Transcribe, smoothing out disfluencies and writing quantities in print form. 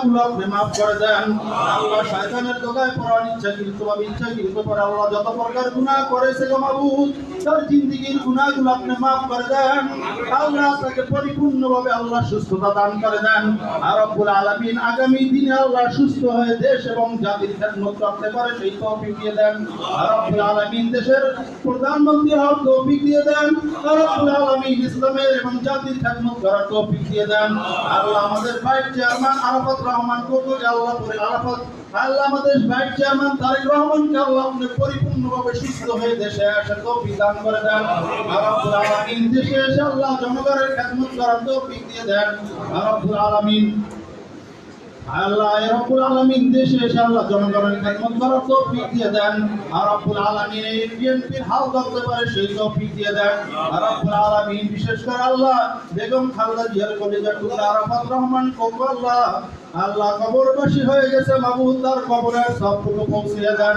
গুনাহগুলো আপনি মাফ করে দেন। আল্লাহ শয়তানের দোগায় পড়ার ইচ্ছাকৃতভাবে ইচ্ছাকৃত করে আল্লাহ যত প্রকার গুনাহ করেছে গো মাবুদ, তার জিন্দেগীর গুনাহগুলো আপনি মাফ করে দেন। আল্লাহ তাকে পরিপূর্ণভাবে আল্লাহ সুস্থতা দান করে দেন। আর রব্বুল আলামিন আগামী দিনে আল্লাহ সুস্থ হয়ে দেশ এবং জাতির খেদমত করতে পারে সেই তৌফিক দিয়ে দেন। আর রব্বুল আলামিন দেশের প্রধানমন্ত্রী হওয়ার তৌফিক দিয়ে দেন। আর রব্বুল আলামিন ইসলামের এবং জাতির খেদমত করার তৌফিক দিয়ে দেন। আল্লাহ আমাদের ভাইস চেয়ারম্যান আরাফাত রহমান কোকোকে আল্লাহ করে আরাফাত আল্লাহ আমাদের ভাইস চেয়ারম্যান তারেক রহমানকে আল্লাহ আপনি পরিপূর্ণভাবে সুস্থ হয়ে দেশে আসা তৌফিক দান করে দেন। আর রব্বুল আলামিন দেশে এসে আল্লাহ জনগণের খেদমত করার তৌফিক দিয়ে দেন। আর রব্বুল আলামিন আল্লাহ রব্বুল আলামিন দেশে এসে আল্লাহ জনগণের খেদমত করার তৌফিক দিয়ে দেন। আর রব্বুল আলামিন এই বিএনপির হাল ধরতে পারে সেই তৌফিক দিয়ে দেন। আর রব্বুল আলামিন বিশেষ করে আল্লাহ বেগম খালেদা জিয়ার কলিজার টুকরা আরাফাত রহমান কোকো আল্লাহ কবরবাসী হয়ে গেছে মাবুদ, তার কবরের সবটুকু পৌঁছিয়ে দেন।